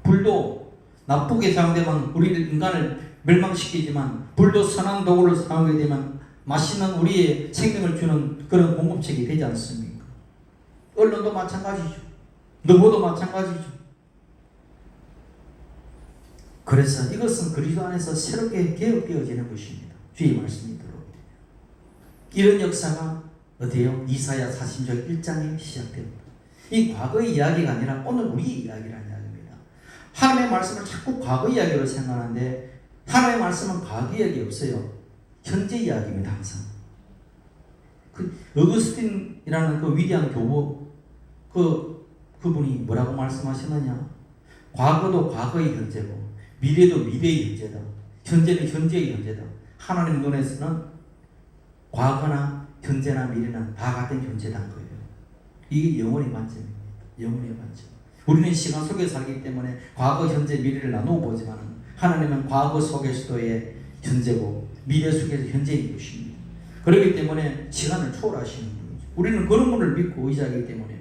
불도 나쁘게 사용되면 우리를 인간을 멸망시키지만, 불도 선한 도구를 사용하게 되면 맛있는 우리의 생명을 주는 그런 공급책이 되지 않습니까? 언론도 마찬가지죠. 너보도 마찬가지죠. 그래서 이것은 그리스도 안에서 새롭게 개혁되어지는 것입니다. 주의 말씀이 들어옵니다. 이런 역사가 어디에요? 이사야 40장 1장에 시작됩니다. 이 과거의 이야기가 아니라 오늘 우리의 이야기라는 이야기입니다. 하나님의 말씀을 자꾸 과거 이야기로 생각하는데, 하나님의 말씀은 과거 이야기 없어요. 현재 이야기입니다. 항상. 어거스틴이라는 그 위대한 교부, 그분이 뭐라고 말씀하시느냐? 과거도 과거의 현재고, 미래도 미래의 현재다. 현재는 현재의 현재다. 하나님 눈에서는 과거나 현재나 미래는 다 같은 존재단 거예요. 이게 영혼의 관점입니다. 영혼의 관점. 우리는 시간 속에 살기 때문에 과거, 현재, 미래를 나누어 보지만, 하나님은 과거 속에서도의 현재고 미래 속에서 현재인 것입니다. 그렇기 때문에 시간을 초월하시는 거죠. 우리는 그런 분을 믿고 의지하기 때문에.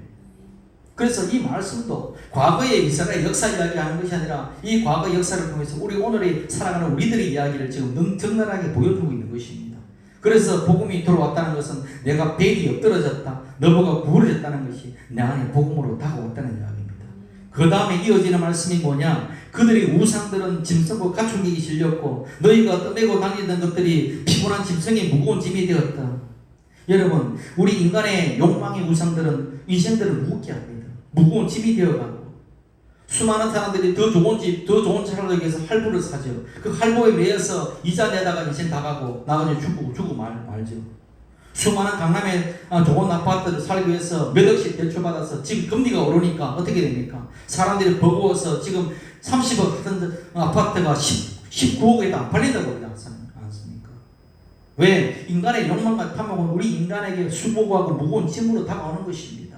그래서 이 말씀도 과거의 이스라엘 역사 이야기하는 것이 아니라, 이 과거 역사를 통해서 우리 오늘의 살아가는 우리들의 이야기를 지금 적나라하게 보여주고 있는 것입니다. 그래서 복음이 들어왔다는 것은 내가 벨이 엎드러졌다, 너보가 구부러졌다는 것이 내 안에 복음으로 다가왔다는 이야기입니다. 그 다음에 이어지는 말씀이 뭐냐? 그들의 우상들은 짐승과 가축이 실렸고 너희가 떠매고 다니던 것들이 피곤한 짐승의 무거운 짐이 되었다. 여러분, 우리 인간의 욕망의 우상들은 인생들을 무겁게 합니다. 무거운 짐이 되어가고, 수많은 사람들이 더 좋은 집, 더 좋은 차를 하기 위해서 할부를 사죠. 그 할부에 매여서 이자 내다가 인생 다 가고 나중에 죽고 말죠. 수많은 강남에 좋은 아파트를 살기 위해서 몇 억씩 대출받아서 지금 금리가 오르니까 어떻게 됩니까? 사람들이 버거워서 지금 30억 하던 아파트가 19억에도 안 팔린다고 그러지 않습니까? 왜? 인간의 욕망과 탐욕은 우리 인간에게 수고하고 무거운 짐으로 다가오는 것입니다.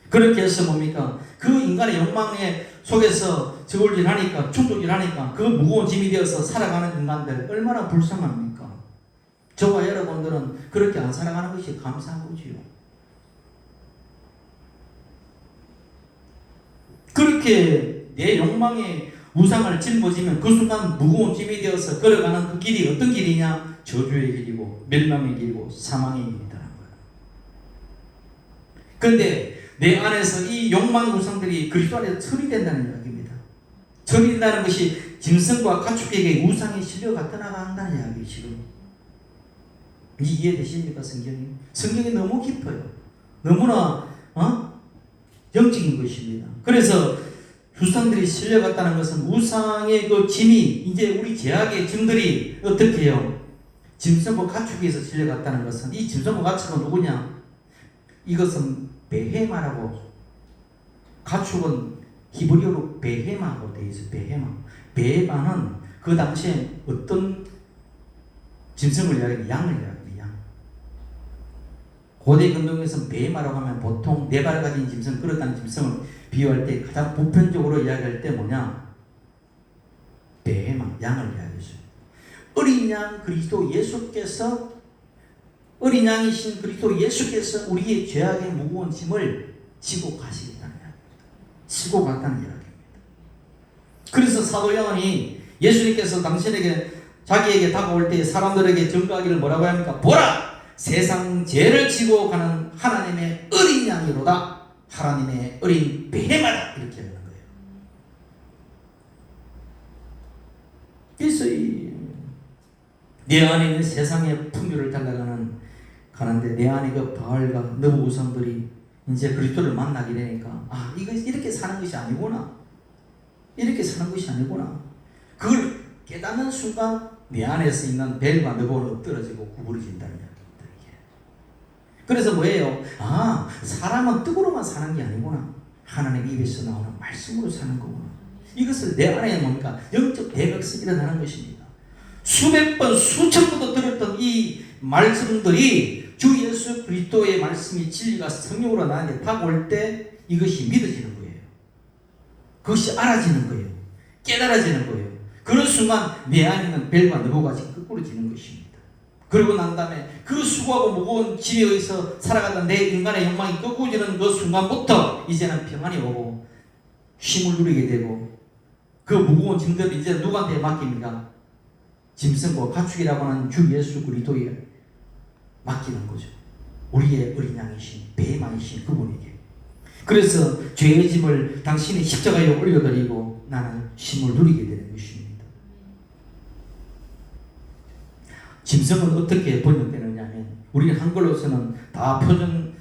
그렇게 해서 뭡니까? 그 인간의 욕망의 속에서 저울질하니까, 충족질하니까 그 무거운 짐이 되어서 살아가는 인간들 얼마나 불쌍합니까? 저와 여러분들은 그렇게 안 살아가는 것이 감사한 거지요. 그렇게 내 욕망의 우상을 짊어지면 그 순간 무거운 짐이 되어서 걸어가는 그 길이 어떤 길이냐? 저주의 길이고 멸망의 길이고 사망의 길이라는 거예요. 그런데 내 안에서 이 욕망 우상들이 그리스도 안에서 처리된다는 이야기입니다. 처리된다는 것이 짐승과 가축에게 우상이 실려가 떠나간다는 이야기예요. 지금 이해되십니까? 성경이? 성경이 너무 깊어요. 너무나 영적인 것입니다. 그래서 우상들이 실려갔다는 것은 우상의 그 짐이, 이제 우리 제약의 짐들이 어떻게 해요? 짐승과 가축에서 실려갔다는 것은, 이 짐승과 가축은 누구냐? 이것은 베헤마라고, 가축은 히브리어로 베헤마라고 되어 있어요. 베헤마는 그 당시에 어떤 짐승을 이야기하는, 양을 이야기합니다. 양. 고대 근동에서 베헤마라고 하면 보통 4발 가진 짐승, 그렇다는 짐승을 비유할 때 가장 보편적으로 이야기할 때 뭐냐? 베헤마, 양을 이야기했어요. 어린 양 그리스도 예수께서, 어린 양이신 그리스도 예수께서 우리의 죄악의 무거운 짐을 지고 가시겠다는 이야기입니다. 지고 갔다는 이야기입니다. 그래서 사도 요한이 예수님께서 당신에게 자기에게 다가올 때 사람들에게 증거하기를 뭐라고 합니까? 보라! 세상 죄를 지고 가는 하나님의 어린 양이로다. 하나님의 어린 베마다. 이렇게 하는 거예요. 그래서 내 안에 있는 세상의 풍요를 가는데 내 안에 그 바알과 너부 우상들이 이제 그리스도를 만나게 되니까 이거 이렇게 사는 것이 아니구나. 이렇게 사는 것이 아니구나. 그걸 깨닫는 순간 내 안에서 있는 벨과 너부는 엎드러지고 구부러진다는 이야기입니다. 그래서 뭐예요? 사람은 떡으로만 사는 게 아니구나. 하나님 입에서 나오는 말씀으로 사는 거구나. 이것을 내 안에 뭡니까? 영적 대각성이 일어나는 것입니다. 수백 번, 수천 번도 들었던 이 말씀들이 주 예수 그리스도의 말씀이 진리가 성령으로 나에게 다가올 때 이것이 믿어지는 거예요. 그것이 알아지는 거예요. 깨달아지는 거예요. 그런 순간 내 안에 있는 벨과 너부가 거꾸로 지는 것입니다. 그러고 난 다음에 그 수고하고 무거운 짐에 의해서 살아가던 내 인간의 욕망이 거꾸로 지는 그 순간부터 이제는 평안이 오고 쉼을 누리게 되고 그 무거운 짐들을 이제 누구한테 맡깁니까? 짐승과 가축이라고 하는 주 예수 그리스도에 맡기는 거죠. 우리의 어린 양이신 베마이신 그분에게. 그래서 죄의 짐을 당신의 십자가에 올려드리고 나는 쉼을 누리게 되는 것입니다. 짐승은 어떻게 번역되느냐 하면 우리 한글로서는 다 표준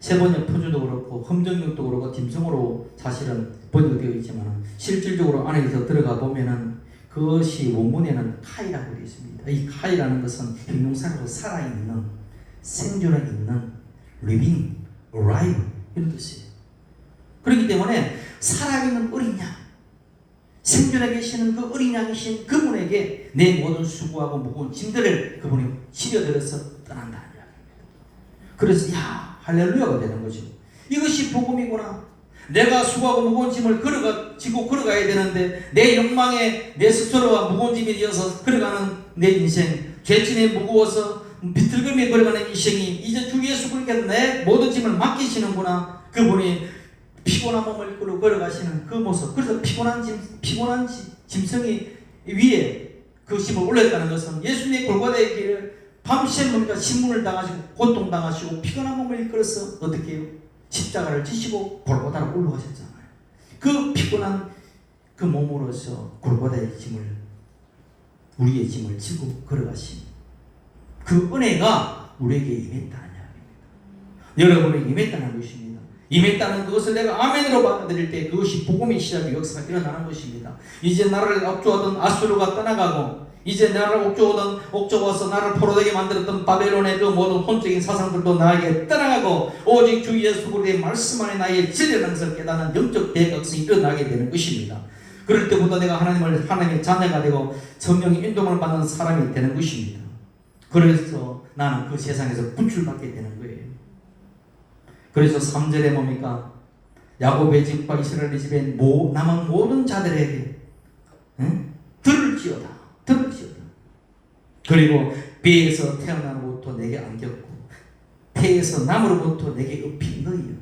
세번역 표준도 그렇고 험정역도 그렇고 짐승으로 사실은 번역되어 있지만 실질적으로 안에서 들어가 보면은 그것이 원문에는 카이라고 되어 있습니다. 이 카이라는 것은 형용사로 살아있는, 생존해 있는, living, alive 이런 뜻이에요. 그렇기 때문에 살아있는 어린 양, 생존해 계시는 그 어린 양이신 그분에게 내 모든 수고하고 무거운 짐들을 그분이 실어들어서 떠난다는 이야기입니다. 그래서 할렐루야가 되는 거죠. 이것이 복음이구나. 내가 수고하고 무거운 짐을 지고 걸어가야 되는데 내 욕망에 내 스스로가 무거운 짐이 되어서 걸어가는 내 인생, 죄짐에 무거워서 비틀거리며 걸어가는 인생이 이제 주 예수 그리스도께서 내 모든 짐을 맡기시는구나. 그분이 피곤한 몸을 이끌고 걸어가시는 그 모습. 그래서 피곤한 짐승이 위에 그 짐을 올렸다는 것은 예수님의 골고다의 길을 밤새 뭡니까? 신문을 당하시고 고통당하시고 피곤한 몸을 이끌어서 어떻게 해요? 십자가를 지시고 골고다로 올라가셨잖아요. 그 피곤한 그 몸으로서 골고다의 짐을, 우리의 짐을 지고 걸어가신 그 은혜가 우리에게 임했다는 이야기입니다. 여러분에게 임했다는 것입니다. 임했다는 그것을 내가 아멘으로 받아들일 때 그것이 복음의 시작의 역사가 일어나는 것입니다. 이제 나를 옥조하던 아수르가 떠나가고 이제 나를 옥조와서 나를 포로되게 만들었던 바벨론의 그 모든 혼적인 사상들도 나에게 떠나가고 오직 주 예수 그리스도의 말씀 안에 나의 진리라는 것을 깨닫는 영적 대각성이 일어나게 되는 것입니다. 그럴 때부터 내가 하나님의 자녀가 되고 성령의 인도를 받는 사람이 되는 것입니다. 그래서 나는 그 세상에서 구출받게 되는 거예요. 그래서 3절에 뭡니까? 야곱의 집과 이스라엘의 집에 남은 모든 자들에게 들을지어다. 그리고 배에서 태어나로부터 내게 안겼고 태에서 남으로부터 내게 업힌 너희여.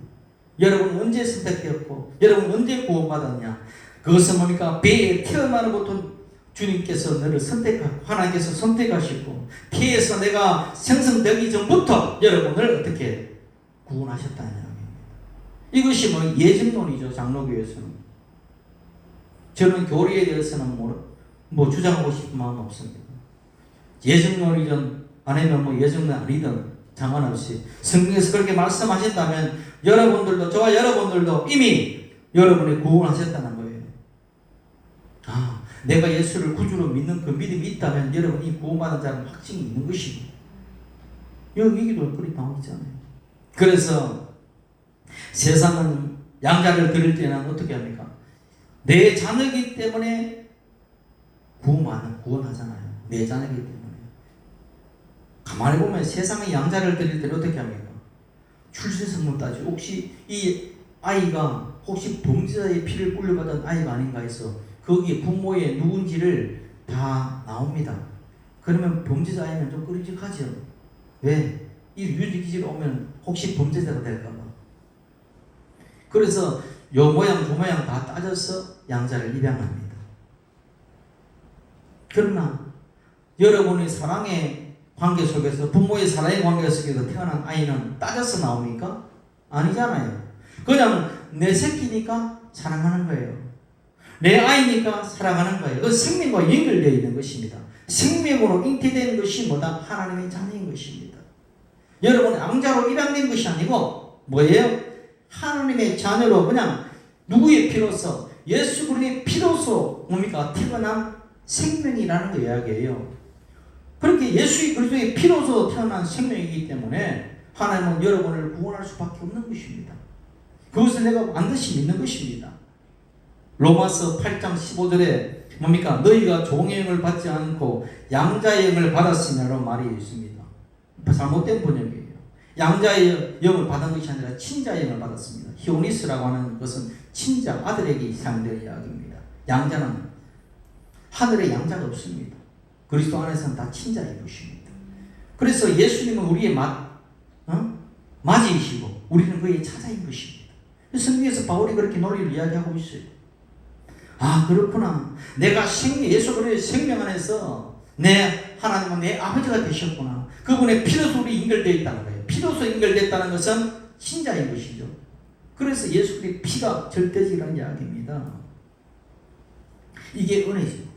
여러분 언제 선택되었고 여러분 언제 구원받았냐? 그것은 뭡니까? 배에 태어나로부터 주님께서 너를 선택하고 하나님께서 선택하시고 태에서 내가 생성되기 전부터 여러분을 어떻게 구원하셨다는 이야기입니다. 이것이 예증론이죠. 장로교에서는. 저는 교리에 대해서는 주장하고 싶은 마음 없습니다. 예증론이든 아니면 예증론 아니든 상관없이 성경에서 그렇게 말씀하신다면 여러분들도 저와 여러분들도 이미 여러분이 구원하셨다는 거예요. 내가 예수를 구주로 믿는 그 믿음이 있다면 여러분이 구원받은 자는 확증이 있는 것이고 여기 얘기도 그렇게 나오고 있잖아요. 그래서 세상은 양자를 드릴 때는 어떻게 합니까? 내 자녀이기 때문에 구원하잖아요. 내 자녀이기 때문에. 가만히 보면 세상의 양자를 드릴 때는 어떻게 합니까? 출생성분 따지고 혹시 이 아이가 혹시 범죄자의 피를 물려받은 아이가 아닌가 해서 거기에 부모의 누군지를 다 나옵니다. 그러면 범죄자이면 좀 끄림직하죠. 왜? 이 유지기지로 오면 혹시 범죄자가 될까봐. 그래서 요 모양 저 모양 다 따져서 양자를 입양합니다. 그러나 여러분의 사랑의 관계 속에서, 부모의 사랑의 관계 속에서 태어난 아이는 따져서 나옵니까? 아니잖아요. 그냥 내 새끼니까 사랑하는 거예요. 내 아이니까 사랑하는 거예요. 그 생명과 연결되어 있는 것입니다. 생명으로 잉태된 것이 뭐다? 하나님의 자녀인 것입니다. 여러분 양자로 입양된 것이 아니고 뭐예요? 하나님의 자녀로 그냥 누구의 피로서? 예수 그리스도의 피로서 뭡니까? 태어난 생명이라는 그 이야기예요. 그렇게 예수 그리스도의 피로서 태어난 생명이기 때문에 하나님은 여러분을 구원할 수밖에 없는 것입니다. 그것을 내가 반드시 믿는 것입니다. 로마서 8장 15절에 뭡니까? 너희가 종의 영을 받지 않고 양자의 영을 받았으냐라는 말이 있습니다. 잘못된 번역이에요. 양자의 영을 받은 것이 아니라 친자의 영을 받았습니다. 히오니스라고 하는 것은 친자, 아들에게 사용되는 이야기입니다. 양자는 하늘에 양자가 없습니다. 그리스도 안에서는 다 친자인 것입니다. 그래서 예수님은 우리의 맞이이시고 우리는 그의 차자인 것입니다. 성경에서 바울이 그렇게 논리를 이야기하고 있어요. 아, 그렇구나. 내가 예수 그리스도의 생명 안에서 하나님은 내 아버지가 되셨구나. 그분의 피로서 우리 연결되어 있다는 거예요. 피로서 연결됐다는 것은 신자인 것이죠. 그래서 예수 그리스도의 피가 절대적이라는 이야기입니다. 이게 은혜죠.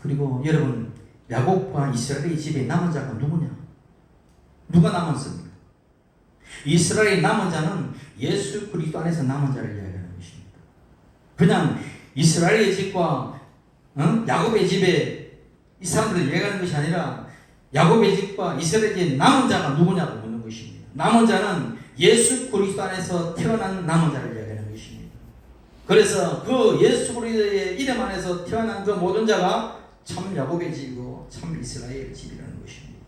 그리고 여러분, 야곱과 이스라엘의 집에 남은 자가 누구냐? 누가 남았습니까? 이스라엘의 남은 자는 예수 그리스도 안에서 남은 자를 이야기하는 것입니다. 그냥 이스라엘의 집과 야곱의 집에 이 사람들을 이야기하는 것이 아니라 야곱의 집과 이스라엘의 집에 남은 자가 누구냐고 묻는 것입니다. 남은 자는 예수 그리스도 안에서 태어난 남은 자를 이야기하는 것입니다. 그래서 그 예수 그리스도의 이름 안에서 태어난 그 모든 자가 참 야곱의 집이고 참 이스라엘의 집이라는 것입니다.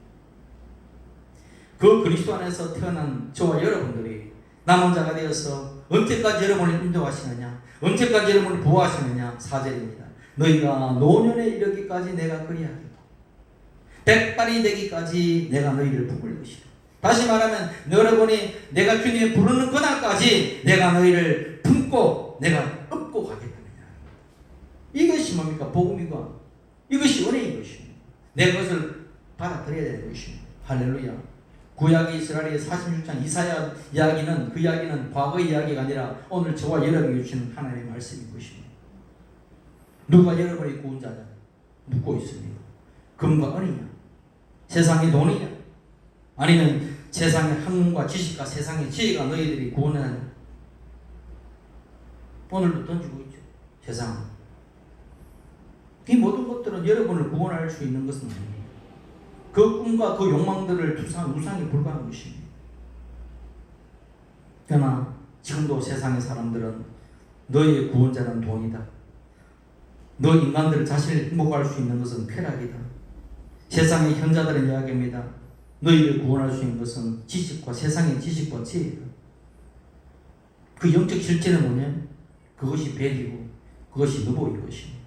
그 그리스도 안에서 태어난 저와 여러분들이 남은 자가 되어서 언제까지 여러분을 인도하시느냐, 언제까지 여러분을 보호하시느냐. 4절입니다. 너희가 노년에 이르기까지 내가 그리하겠고 백발이 되기까지 내가 너희를 품을 것이다. 다시 말하면 여러분이 내가 주님의 부르는 그날까지 내가 너희를 품고 내가 업고 가겠다는 이야기입니다. 이것이 뭡니까? 복음이고 이것이 은혜인 것입니다. 내 것을 받아들여야 되는 것입니다. 할렐루야. 구약의 이스라엘의 46장 이사야 이야기는, 그 이야기는 과거의 이야기가 아니라 오늘 저와 여러분에게 주시는 하나님의 말씀인 것입니다. 누가 여러분의 구원자냐? 묻고 있습니다. 금과 은이냐? 세상의 돈이냐? 아니면 세상의 학문과 지식과 세상의 지혜가 너희들이 구원하냐? 오늘도 던지고 있죠. 세상은. 이 모든 것들은 여러분을 구원할 수 있는 것은 아닙니다. 그 꿈과 그 욕망들을 두산 우상에 불과한 것입니다. 그러나 지금도 세상의 사람들은 너희의 구원자는 돈이다. 너 인간들 자신을 행복할 수 있는 것은 쾌락이다. 세상의 현자들은 이야기합니다. 너희를 구원할 수 있는 것은 지식과 세상의 지식과 지혜다. 그 영적 실체는 뭐냐? 그것이 벨이고 그것이 너보일 것입니다.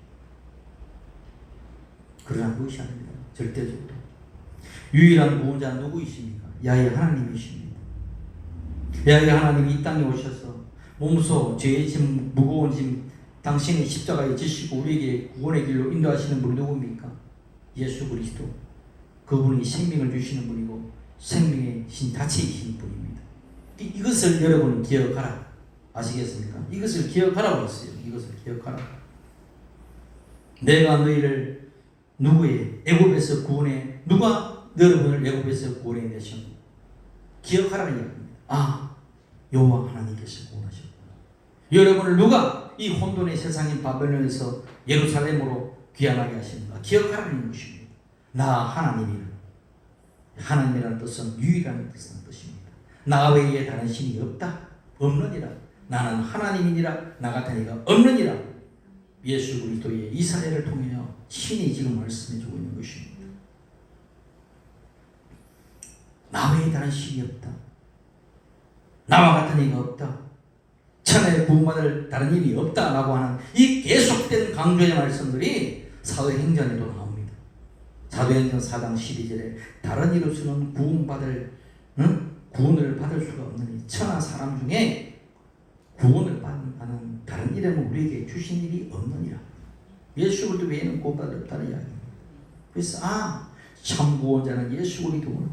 그러나 그것이 아닙니다. 절대적으로. 유일한 구원자는 누구이십니까? 야훼 하나님이십니다. 야훼 하나님이 이 땅에 오셔서 몸소 죄의 짐, 무거운 짐 당신의 십자가에 지시고 우리에게 구원의 길로 인도하시는 분이 누굽니까? 예수 그리스도. 그분이 생명을 주시는 분이고 생명의 신 자체이신 분입니다. 이것을 여러분은 기억하라. 아시겠습니까? 이것을 기억하라고 했어요. 이것을 기억하라. 내가 너희를 누구의 애굽에서 구원해, 누가 여러분을 애굽에서 구원해 내셨노? 기억하라는 이야기입니다. 아, 여호와 하나님께서 구원하셨구나. 여러분을 누가 이 혼돈의 세상인 바벨론에서 예루살렘으로 귀환하게 하시는가? 기억하라는 것입니다. 나 하나님이라. 하나님이라는 뜻은 유일한 뜻입니다. 나 외에 다른 신이 없다. 없느니라. 나는 하나님이니라. 나 같은 이가 없느니라. 예수 그리스도의 이사야를 통해 신이 지금 말씀해주고 있는 것입니다. 나 외에 다른 신이 없다. 나와 같은 이가 없다. 천하에 구원받을 다른 일이 없다라고 하는 이 계속된 강조의 말씀들이 사도행전에도 나옵니다. 사도행전 4장 12절에 다른 이로서는 구원을 받을 수가 없느니 천하 사람 중에 구원을 받는 다른 이름은 우리에게 주신 일이 없느니라. 예수 그리스도 외에는 구원받을 없다는 이야기입니다. 그래서 참 구원자는 예수 그리스도구나.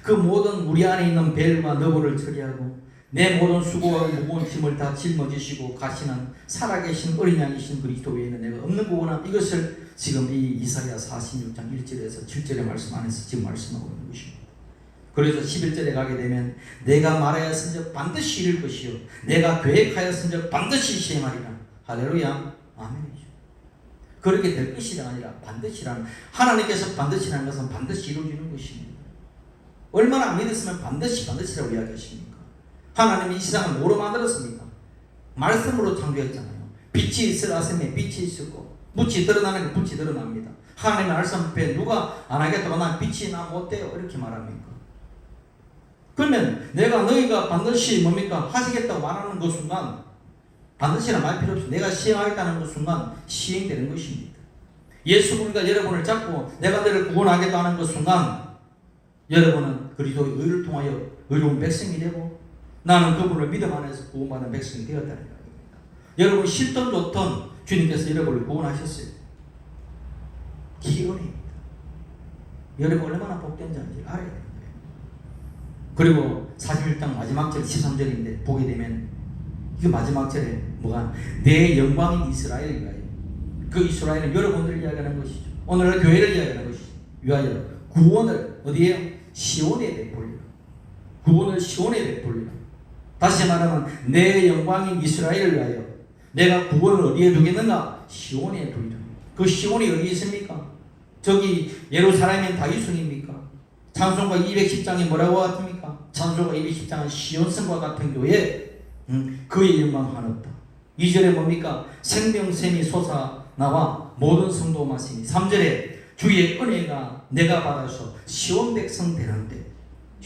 그 모든 우리 안에 있는 벨과 너브를 처리하고 내 모든 수고와 무거운 짐을 다 짊어지시고 가시는 살아계신 어린 양이신 그리스도 외에는 내가 없는 거구나. 이것을 지금 이 이사야 46장 1절에서 7절의 말씀 안에서 지금 말씀하고 있는 것입니다. 그래서 11절에 가게 되면 내가 말하였은즉 반드시 이룰 것이요 내가 계획하였은즉 반드시 시행하리라. 할렐루야. 아멘이죠. 그렇게 될 것이가 아니라 반드시라는, 하나님께서 반드시라는 것은 반드시 이루어지는 것입니다. 얼마나 안 믿었으면 반드시라고 이야기하십니까? 하나님이 이 세상을 뭐로 만들었습니까? 말씀으로 창조했잖아요. 빛이 있으라 하시면 빛이 있었고 묻이 드러나는 게 빛이 드러납니다. 하나님의 말씀 앞에 누가 안 하겠다고 난 빛이 나 못돼요 이렇게 말합니까? 그러면 내가 너희가 반드시 뭡니까? 하시겠다고 말하는 그 순간 반드시란 말 필요 없이 내가 시행하겠다는 그 순간 시행되는 것입니다. 예수 그리스도가 여러분을 잡고 내가 너를 구원하겠다 하는 그 순간 여러분은 그리스도의 의를 통하여 의로운 백성이 되고 나는 그분을 믿음 안에서 구원받는 백성이 되었다는 이야기입니다. 여러분 싫든 좋든 주님께서 여러분을 구원하셨어요. 기원입니다. 여러분 얼마나 복된 자인지 알아야 됩니다. 그리고 41장 마지막 절 13절인데 보게 되면 그 마지막 절에 뭐가 내 영광인 이스라엘을 위하여, 그 이스라엘은 여러분들을 이야기하는 것이죠. 오늘날 교회를 이야기하는 것이죠. 위하여 구원을 어디에? 시온에 베풀리라. 구원을 시온에 베풀리라. 다시 말하면 내 영광인 이스라엘을 위하여 내가 구원을 어디에 두겠는가? 시온에 두리라. 그 시온이 어디 있습니까? 저기 예루살렘인 다윗성입니까? 찬송가 210장이 뭐라고 같습니까? 찬송가 210장은 시온성과 같은 교회, 그의 영광 하늘다. 2절에 뭡니까? 생명샘이 솟아나와 모든 성도 마시니. 3절에 주의 은혜가 내가 받아서 시온 백성 되는데,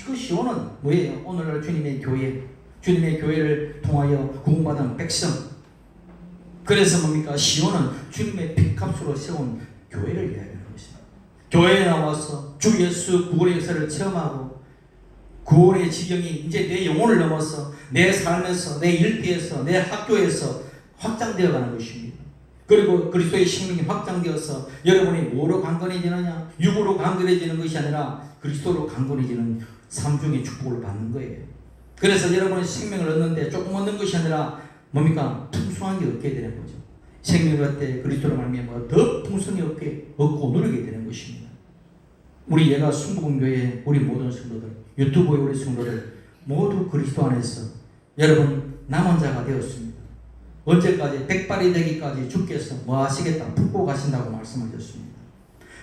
그 시온은 뭐예요? 오늘날 주님의 교회, 주님의 교회를 통하여 구원받은 백성. 그래서 뭡니까? 시온은 주님의 피값으로 세운 교회를 이야기하는 것입니다. 교회에 나와서 주 예수 구원의 역사를 체험하고 구원의 지경이 이제 내 영혼을 넘어서 내 삶에서, 내 일터에서, 내 학교에서 확장되어 가는 것입니다. 그리고 그리스도의 생명이 확장되어서 여러분이 뭐로 강건해지느냐? 육으로 강건해지는 것이 아니라 그리스도로 강건해지는 삼중의 축복을 받는 거예요. 그래서 여러분의 생명을 얻는데 조금 얻는 것이 아니라 뭡니까? 풍성하게 얻게 되는 거죠. 생명을 얻을 때 그리스도로 말미암아 더 풍성히 얻고 누리게 되는 것입니다. 우리 예가 순복음교회 우리 모든 성도들, 유튜브의 우리 성도들 모두 그리스도 안에서 여러분 남은 자가 되었습니다. 언제까지? 백발이 되기까지 주께서 뭐 하시겠다? 품고 가신다고 말씀하셨습니다.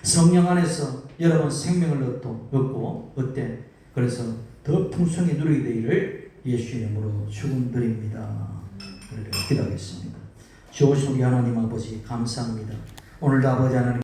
성령 안에서 여러분 생명을 얻고 어때? 그래서 더 풍성히 누리게 되기를 예수 이름으로 축원드립니다. 기도하겠습니다. 좋으신 우리 하나님 아버지 감사합니다. 오늘도 아버지 하나님